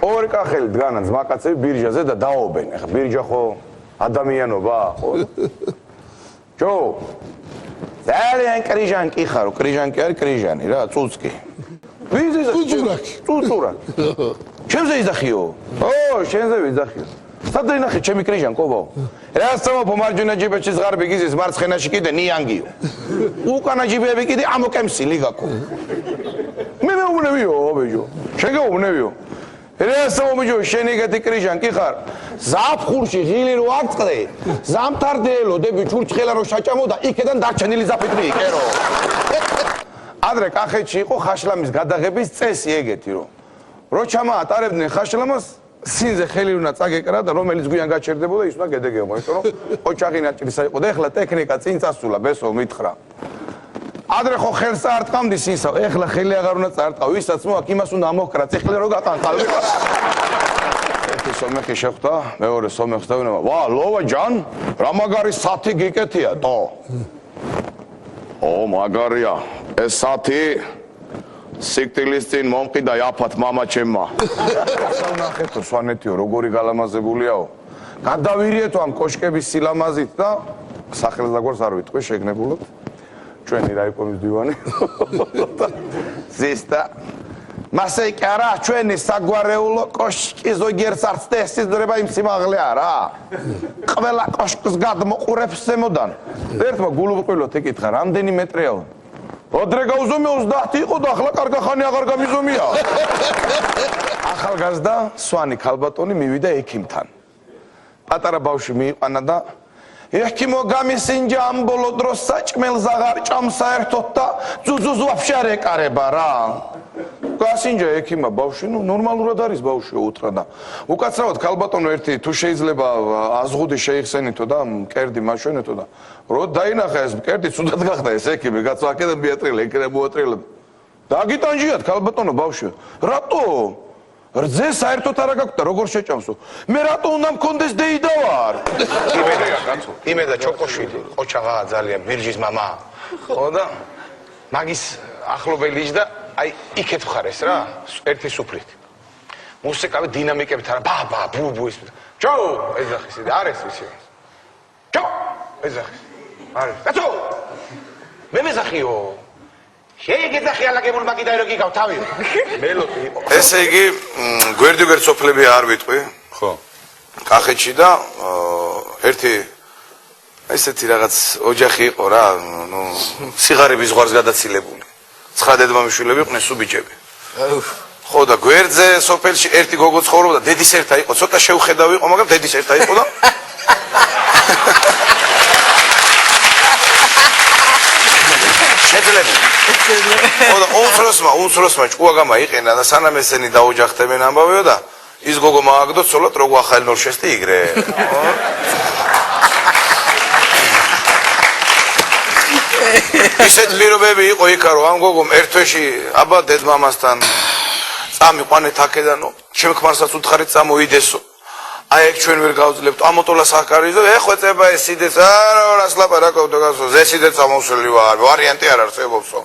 ორი კახელი დგანან ძმაკაცები ბირჟაზე და დაობენ. ეხლა ბირჟა ხო ადამიანობა, ხო? ჯო. ძალიან კრიჟანკი ხარო, კრიჟანკი არის კრიჟანი რა, წუწკი. ვიზის წუწურაკი. ჩემზე იძახიო. ო, შენზე ვიძახიო. სადღაც ნახე ჩემი კრიჟანკო ბაო. რასწავლა პომარჯვენა ჯიბეში ზღარბი გიზის მარცხენაში კიდე ნიანგიო. უკანა ჯიბები კიდე ამოკემსი ლიგაკო. მე მეუბნებიო, აბეჯო. შენ გეუბნებიო. რასწავლა ბიჯო, შენ ეგეთი კრიჟანკი ხარ. ზაფხულში ღილი რო აღწყდე, ზამთარდელო დები ჩურჩხელა რო შაჭამოდა, იქედან დარჩენილი ზაფხული იყერო. ადრე კახეთში იყო ხაშლამის გადაღების წესი ეგეთი რომ რო ჩამაატარებდნენ ხაშლამას სინზე ხელი უნდა წაგეკრა და რომელიც გვიან გაჩერდებოდა ის უნდა გედეგებო იმიტომ რომ ოჯახი ნაჭრისა იყო და ეხლა ტექნიკა წინ წასულა ბესო მითხრა ადრე ხო ხელს წაარტყამდი სინსა ეხლა ხელი აღარ უნდა წაარტყავ ვისაც მოაქვს იმას უნდა ამოქრა წეხლი რო გატანხალ ერთი სომეხი შეხვდა მეორე სომეხს და ვინება ვა ლოვა ჯან რა მაგარი სათი გიკეთია ტო ო მაგარია ეს სათი სიკვდილის წინ მომყიდა იაფათ მამა ჩემმა. ნახეთო სვანეთიო როგორი გალამაზებულიაო. გადავირიეთო ამ კოშკების სილამაზით და სახელსაგვარს არ ვიტყვი შეგნებულად. ჩვენი რაიკომის დივანი. ზესტა მასე კი არა ჩვენი საგვარეულო კოშკი ზოგიერთ არც წესიძრება იმ სიმაღლე არა. ყველა კოშკს გადმოყურებს ზემოდან. ერთმა გულუყვილოთ ეკითხა რამდენი მეტრიაო? odre gauzome 30 იყო და ახლა კარგახანი აღარ გამიზომია. ახალგაზრდა სვანი ქალბატონი მივიდა ექიმთან. პატარა ბავშვი მიიყვანა და ექიმო გამისინჯა ამ ბოლო დროს საჭმელს აღარ ჭამს საერთოდ და ძუძუს ვაფშე არ ეკარება რა. გასინჯა ექიმა ბავშვი, ნუ ნორმალურად არის ბავშვი უთხრა და უკაცრავად ქალბატონო ერთი თუ შეიძლება აზღუდი შეიხსენითო და მკერდი მაშვენეთო და რო დაინახა ეს მკერდი ცუდად გახდა ეს ექიმი კაცო აქედან მიატრილა იქიდან მოატრილა დაგიტანჯიათ ქალბატონო ბავშვი რატო რძე საერთოდ არა გაქვთ და როგორ შეჭამსო მე რატო უნდა მქონდეს დეიდა ვარ იმედა კაცო იმედა ჩოკოშვილი ყოჩაღაა ძალიან ბირჟის მამა ხო და მაგის ახლობელი იჯდა აი იქეთ ხარ ეს რა ერთი სუფრით მუსიკავი დინამიკებით არა ბაბა ბუბუ ის ჯო ეძახის არის ისე ჯო ეძახის არის კაცო მე მეზახიო შეგეძახი ალაგებულ მაგიდაი რო გიგავ თავი მელოდი იყო ესე იგი გვერდიგვერდ სოფლები არ ვიტყვი ხო კახეთში და ერთი ესეთი რაღაც ოჯახი იყო რა ნუ სიღარიბის ზღვარს გადაცილებული 9 დედმამიშვილები იყვნენ სუბიჯები. ხო და გვერდზე სოფელში ერთი გოგო ცხოვრობდა, დედის ერთა იყო, ცოტა შეუხედავი იყო, მაგრამ დედის ერთა იყო და შეძლებული. ხო და უმცროსმა ჭკუა გამაიყენა და სანამ ესენი დაოჯახდებენ ამბავეო და ის გოგო მააგდო ცოლად როგორ ახალი ნոր შეშტი იგრე. ისეთ პირობები იყო იქა რომ ამ გოგომ ერთ თვეში აბა დედმამასთან წამიყვანეთ აქედანო შემქმარსაც უთხარით წამოიდესო აი ეგ ჩვენ ვერ გავძლებთ ამოტოლას აკარიზო ეხვეწება ეს სიდეს არა რას ლაპარაკობდო გასო ზესიდე წამოსული ვარ ვარიანტი არ არსებობსო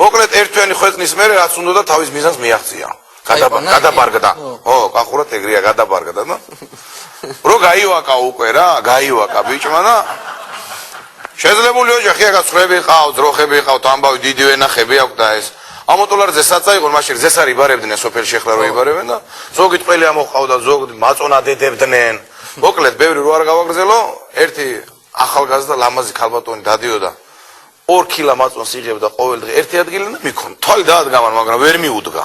მოკლედ ერთვიანი ხვეწნის მერე რაც უნდა და თავის მიზანს მიაღწია გადაბარგდა ო კახურად ეგრეა გადაბარგდა და რო გაივაკა უკვე რა გაივაკა ბიჭმა და შეძლებული ოჯახია გაცხრები ყავთ, ძროხები ყავთ, ამბავი დიდი ვენახები აქვს და ეს ამოტოლარზე საცა იყო, მაშინ ზეს არ იბარებდნენ სოფელში ახლა რო იბარებენ და ზოგი ტყელი ამოყავდა, ზოგი მაწონადებდნენ. მოკლედ, ბევრი რო არ გავაგრძელო, ერთი ახალგაზრდა ლამაზი ქალბატონი დადიოდა 2 კილა მაწონს იღებდა ყოველ დღე ერთი ადგილიდან და მიქონ. თვალი დაადგამან, მაგრამ ვერ მიუდგა.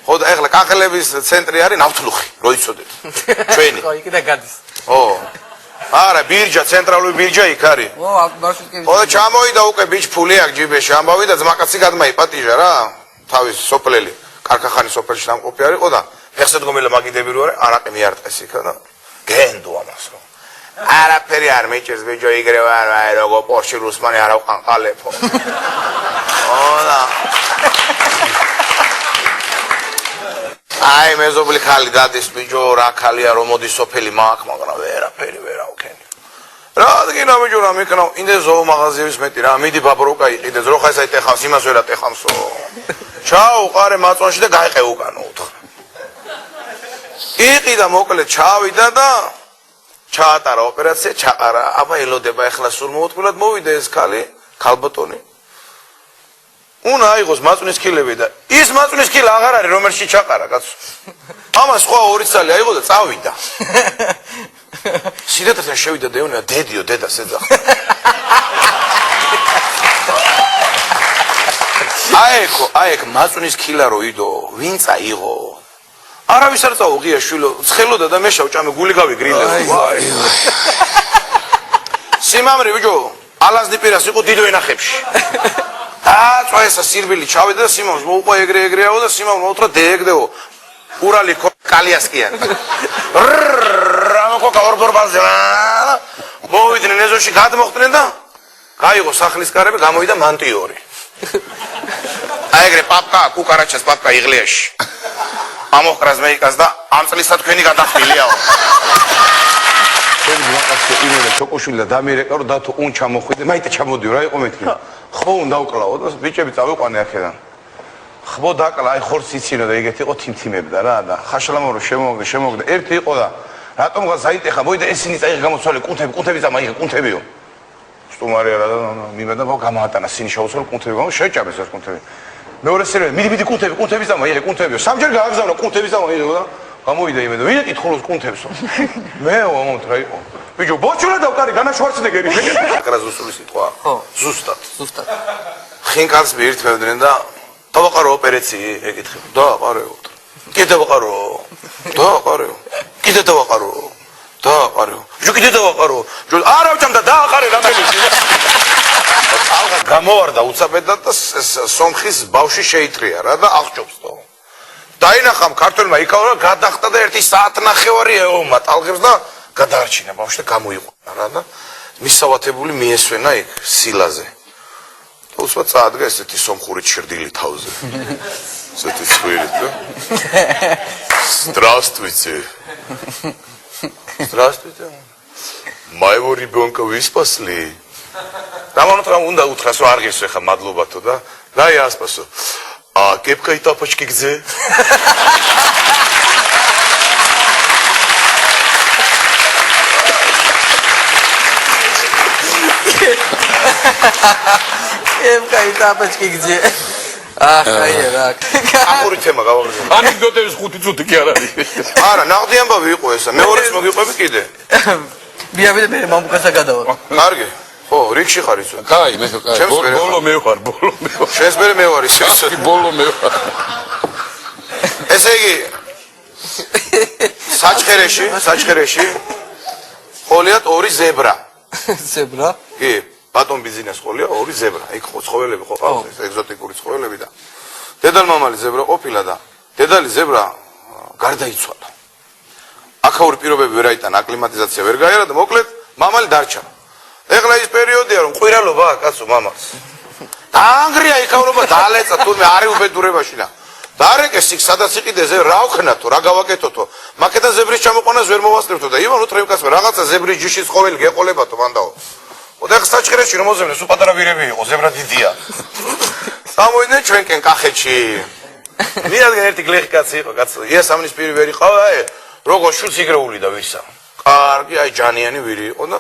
ხო და ახლა კახელების ცენტრი არის ნავთლუხი, რო იცოდეთ. ჩვენი. ხო, იქიდან გადის. ო არა ბირჯა ცენტრალური ბირჯა იქ არის ო ბავშვი ხო ჩამოვიდა უკვე ბიჭ ფული აქ ჯიბეში ამბავი და ძმაკაცი გადმაიპატიჟა რა თავის სოფლელი კარკახანის სოფელში დამყოფი არისო და ეხსეთ გომელა მაგიდები რო არის არაყი მიარტყეს იქა და გენდო ამას რომ არაფერი არ მეჭერს ბიჭო იგრე ვარ აი როგორ პორში რუსმანი არ აყანყალეფო ოდა აი მეზობლი ხალი დადის ბიჭო რა ხალია რომ მოდის სოფელი მაქვს მაგრამ ვერაფერი ვერ ავქენი რა ადგინა ბიჭო რა მეკნავ ინდე ზოო მაღაზიების მეტი რა მიდი ბაბროკა იყიდე ზროხა ესა იტეხავს იმას ვერა ტეხავსო ჩაუყარე მაწვანში და გაიყე უკანო უთხრა. იყიდა მოკლედ ჩავიდა და ჩაატარა ოპერაცია, ჩაყარა. აბა ელოდება ახლა სულ მოუთმილად მოვიდა ეს ქალბატონი. უნდა აიღოს მაწვნის ქილები და ის მაწვნის ქილა აღარ არის რომელშიც ჩაყარა კაცო. ამას სხვა ორი წალი აიღო და წავიდა. სიდიდთან შევიდა და ეუბნება დედიო დედას ეძახა. აიქ მაწვნის ქილა რო იდო ვინ წაიღო? არავის არ წაო ღია შვილო ცხელოდა და მე შავჭამე გული გავიგრინდა. სიმამრი ბიჭო ალაზნი პირას იყო დიდ ვენახებში. დააწვა ესა სირბილი ჩავიდა და სიმამს მოუყვა ეგრეაო და სიმამ მოუთხრა დეეგდეო ურალი კალიასკიან. რამოკოკა ორბორბალზე მოვიდნენ ეზოში გადმოხდნენ და გაიღო სახლის კარები გამოვიდა მანტიორი. აეგრე პაპკა კუკარაჩას პაპკა იღლიაში. ამოხრას მეიკას და ამ წლისა თქვენი გადახდილიაო. შენ ვაკაცო იმედა ჩოკოშვილი და დამირეკა რომ დათო უნ ჩამოხვიდე მაიტა ჩამოდიო რა იყო მეთქი. ხო უნდა უკლაო და ბიჭები წავიყვანე აქედან. ხბო დაკლა აი ხორცი იცინო და ეგეთი იყო თიმთიმებდა რა და ხაშლამორო შემოგდა ერთი იყო და რატომღაც აიტეხა მოიდა ესენი წაიღე გამოცვალე კუნთები წამაიღე კუნთებიო. სტუმარი არა და მიმედა გამაატანა სინი შეუსწრო კუნთები გამო შეჭამეს ეს კუნთები. მეორე სერვერი მიდი კუნთები წამაიღე კუნთებიო. სამჯერ გააგზავნა კუნთები წამაიღე და გამოვიდა იმედა ვინ ეკითხულოს კუნთებსო. მე მომთ რა იყო. ბიჭო ბოჭურა დავკარი განაშვარცნეგერი. აკრა ზუსტული სიტყვა. ხო ზუსტად. ხინკალს მიირთმევდნენ და დავაყარო ოპერაცია ეკითხე. დააყარეო. კიდე დავაყარო. დააყარეო. კიდე დავაყარო. დააყარეო. ბიჭო კიდე დავაყარო. არა ვჭამდა დააყარე რამდენიც. ალღა გამოვარდა უცაბედად და სომხის ბავში შეიტრია რა და აღჭობსო. დაინახამ ქართველმა იქაურა გადახტა და 1 საათნახევარი ეომა ტალღებს და გადაარჩინა ბავშვი და გამოიყვანა რა და მისავათებული მიესვენა იქ სილაზე. და უსმა წაადგა ესეთი სომხური ჩრდილი თავზე. ესეთი ცხვირით და Здравствуйте. Здравствуйте. Моего ребенка вы спасли. Дамонотра უნდა უთხრას რომ არ ღირს ხა მადლობათო და я спасу. А кепка и тапочки где? Кепка и тапочки где? Ах, аерак. Ახური თემა გავაგზავნე. ანეკდოტების 5 წუთი კი არ არის. არა, ნაღდი ამბავი იყო ესა. მეორეს მოგიყვები კიდე. მივიდე მე მამუკასა გადავა. კარგი. ხო, რიგში ხარ იცო. კაი, მე კაი. ბოლო მე ვარ. შენს მერე მე ვარ ისე. ბოლო მე ვარ. ესე იგი საჩხერეში ხოლიათ ორი ზებრა. ზებრა? კი, ბატონ ბიზნეს ხოლია ორი ზებრა. იქ ხო ცხოველები ხო ყავს, ეგზოტიკური ცხოველები და დედალ-მამალი ზებრა ყოფილა და დედალი ზებრა გარდაიცვალა. აქაური პირობები ვერ აიტანა, აკლიმატიზაცია ვერ გაიარა და მოკლედ მამალი დარჩა. ეხლა ის პერიოდია რომ ყვირალობა კაცო მამას. დაანგრია იქაურობა დალეცა თურმე არის უბედურებაში და დარეკეს იქ სადაც იყიდეს რა ვქნათო რა გავაკეთოთო მაკეთა ზებრის ჩამოყვანას ვერ მოვასწრებთო და ივანო ტრევკაცმა რაღაცა ზებრის ჯიში ცხოველი გეყოლებათო მანდაო. და ეხლა საჩხერეში რომ მოზევნე სულ პატარა ვირები იყო ზებრა დიდია. სამოიდნენ ჩვენკენ კახეთში. მიადგენ ერთი გლეხი კაცი იყო კაცო. იასამნის პირი ვერ იყავა როგორ შულს იგრეული და ვისა. კარგი აი ჯანიანი ვირი იყო და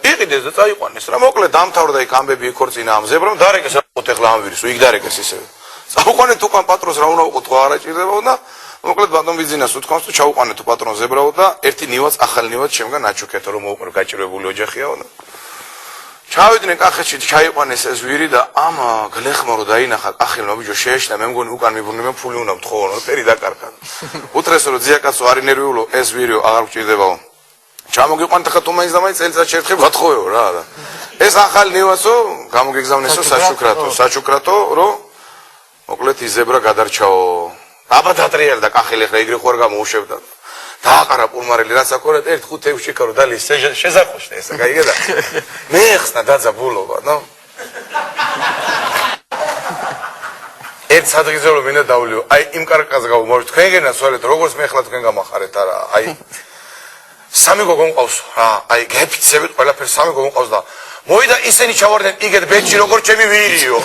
იყიდეს და წაიყვანეს რა მოკლედ დამთავრდა იქ ამბები იქორწინა ამ ზებრამ დარეკეს აყოთ ეხლა ამ ვირს უიგ დარეკეს ისე წაუყვანეთ უკან პატრონს რა უნდა უყოთ ხო არ აჭირდებაო და მოკლედ ბატონ ბიზნეს უთქვამს თუ ჩაუყვანეთ პატრონ ზებრაო და ერთი ნივაც ახალ ნივაც შემგან აჩუქეთო რომ მოუყრო გაჭირებული ოჯახიაო და ჩავიდნენ კახეთში ჩაიყვანეს ეს ვირი და ამ გლეხმა რო დაინახა კახელმა ბიჭო შეეშნა მე მგონი უკან მიბრუნებენ ფული უნდა მთხოვო ფერი დაკარგა უთრეს რომ ძიაკაცო არის ნერვიულო ეს ვირიო აღარ გჭირდებაო ჩამოგიყვანთ ხა თუ მაინც და მაინც წელიწადში ერთხელ ვათხოვეო რა და ეს ახალ ნივაცო გამოგეგზავნესო საჩუქრათო რომ მოკლედ ის ზებრა გადარჩაო აბა დატრიალდა კახელი ხა იგრი ხوار გამოუშვებდა დააყარა პულმარელი რაც აქორეთ 1-5 შეკარო დალი შეზახოშდა ესა გაიგე და მე ხსნა დაძა ბულობა ნო ერთ სადღეზე რომ მინდა დავლიო აი იმ კარკაზე გავუმოვი თქვენგენა სვალეთ როგორც მე ხლა თქვენ გამახარეთ არა აი სამი გოგო მყავს რა აი გეფიცებით ყველაფერს სამი გოგო მყავს და მოვიდა ისინი ჩავარდნენ იგეთ ბეჭი როგორც ჩემი ვირიო